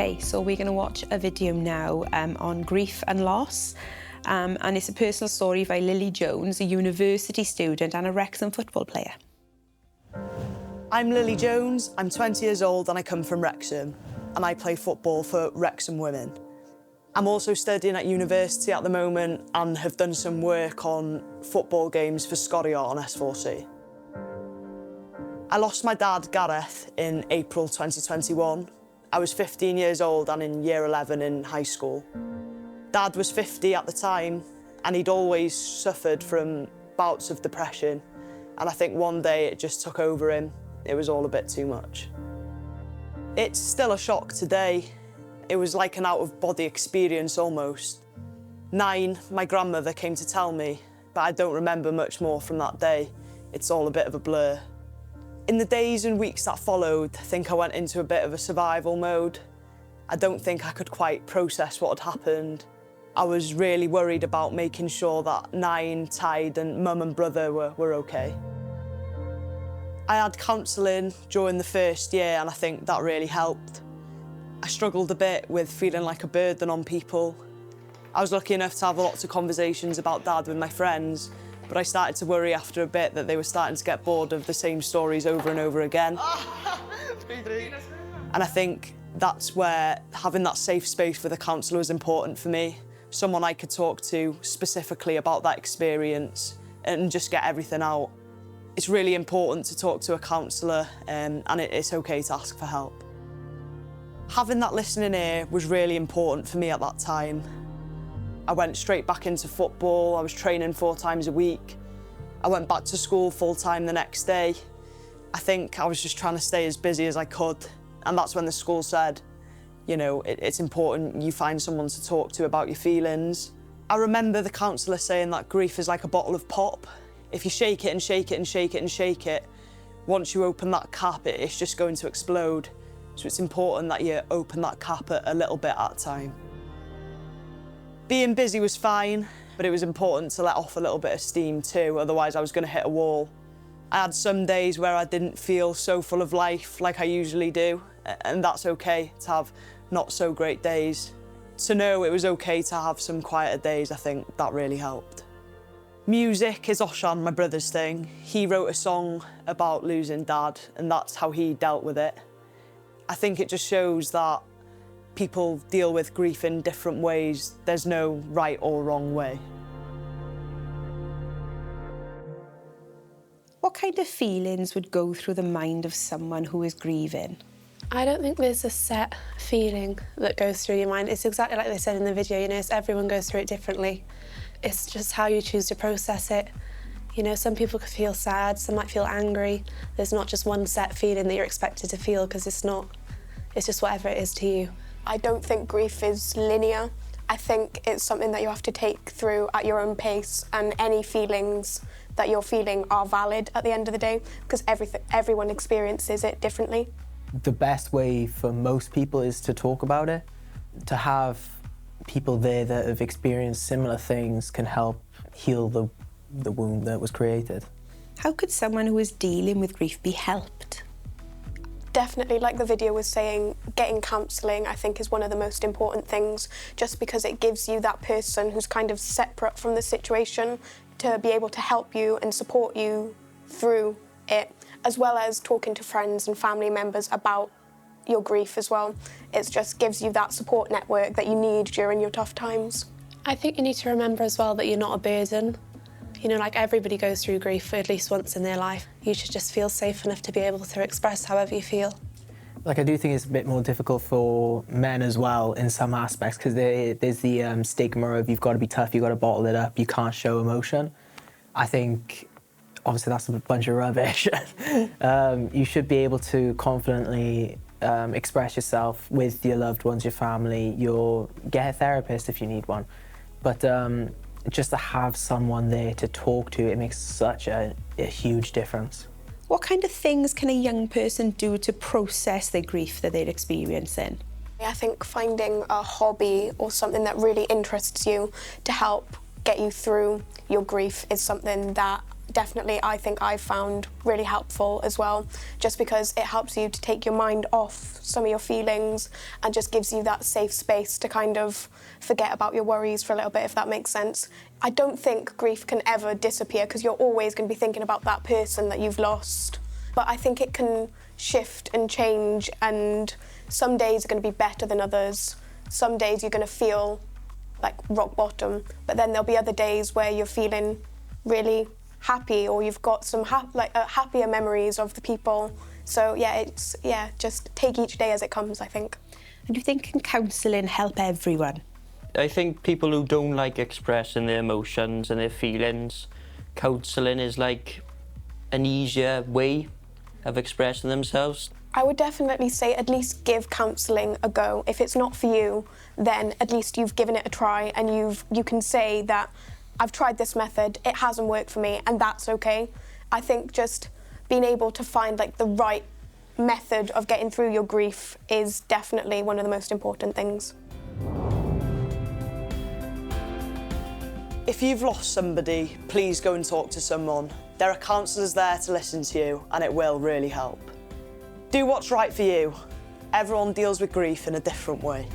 Okay, so we're going to watch a video now on grief and loss. And it's a personal story by Lili Jones, a university student and a Wrexham football player. I'm Lili Jones, I'm 20 years old and I come from Wrexham, and I play football for Wrexham women. I'm also studying at university at the moment and have done some work on football games for stori on S4C. I lost my dad, Gareth, in April 2021. I was 15 years old and in year 11 in high school. Dad was 50 at the time and he'd always suffered from bouts of depression, and I think one day it just took over him. It was all a bit too much. It's still a shock today. It was like an out-of-body experience almost. 9, my grandmother came to tell me, but I don't remember much more from that day. It's all a bit of a blur. In the days and weeks that followed, I think I went into a bit of a survival mode. I don't think I could quite process what had happened. I was really worried about making sure that 9, Tide and Mum and brother were okay. I had counselling during the first year and I think that really helped. I struggled a bit with feeling like a burden on people. I was lucky enough to have lots of conversations about Dad with my friends, but I started to worry after a bit that they were starting to get bored of the same stories over and over again. And I think that's where having that safe space with a counsellor was important for me. Someone I could talk to specifically about that experience and just get everything out. It's really important to talk to a counsellor, and it's okay to ask for help. Having that listening ear was really important for me at that time. I went straight back into football. I was training 4 times a week. I went back to school full-time the next day. I think I was just trying to stay as busy as I could, and that's when the school said, you know, it's important you find someone to talk to about your feelings. I remember the counsellor saying that grief is like a bottle of pop. If you shake it and shake it and shake it and shake it, once you open that cap, it's just going to explode. So it's important that you open that cap a little bit at a time. Being busy was fine, but it was important to let off a little bit of steam too, otherwise I was going to hit a wall. I had some days where I didn't feel so full of life like I usually do, and that's okay to have not so great days. To know it was okay to have some quieter days, I think that really helped. Music is Oshan, my brother's thing. He wrote a song about losing Dad, and that's how he dealt with it. I think it just shows that people deal with grief in different ways. There's no right or wrong way. What kind of feelings would go through the mind of someone who is grieving? I don't think there's a set feeling that goes through your mind. It's exactly like they said in the video, you know, everyone goes through it differently. It's just how you choose to process it. You know, some people could feel sad, some might feel angry. There's not just one set feeling that you're expected to feel, because it's not. It's just whatever it is to you. I don't think grief is linear. I think it's something that you have to take through at your own pace, and any feelings that you're feeling are valid at the end of the day, because everyone experiences it differently. The best way for most people is to talk about it. To have people there that have experienced similar things can help heal the wound that was created. How could someone who is dealing with grief be helped? Definitely, like the video was saying, getting counselling I think is one of the most important things, just because it gives you that person who's kind of separate from the situation to be able to help you and support you through it, as well as talking to friends and family members about your grief as well. It just gives you that support network that you need during your tough times. I think you need to remember as well that you're not a burden. You know, like everybody goes through grief at least once in their life. You should just feel safe enough to be able to express however you feel. Like, I do think it's a bit more difficult for men as well in some aspects, because there's the stigma of you've got to be tough, you've got to bottle it up, you can't show emotion. I think, obviously, that's a bunch of rubbish. You should be able to confidently express yourself with your loved ones, your family, get a therapist if you need one. But just to have someone there to talk to, it makes such a huge difference. What kind of things can a young person do to process the grief that they're experiencing? I think finding a hobby or something that really interests you to help get you through your grief is something that definitely I think I've found really helpful as well, just because it helps you to take your mind off some of your feelings and just gives you that safe space to kind of forget about your worries for a little bit, if that makes sense. I don't think grief can ever disappear because you're always going to be thinking about that person that you've lost. But I think it can shift and change, and some days are going to be better than others. Some days you're going to feel like rock bottom, but then there'll be other days where you're feeling really happy, or you've got some happier memories of the people. So just take each day as it comes, I think. And do you think can counselling help everyone? I think people who don't like expressing their emotions and their feelings, counselling is like an easier way of expressing themselves. I would definitely say at least give counselling a go. If it's not for you, then at least you've given it a try, and you can say that I've tried this method, it hasn't worked for me, and that's okay. I think just being able to find like the right method of getting through your grief is definitely one of the most important things. If you've lost somebody, please go and talk to someone. There are counsellors there to listen to you, and it will really help. Do what's right for you. Everyone deals with grief in a different way.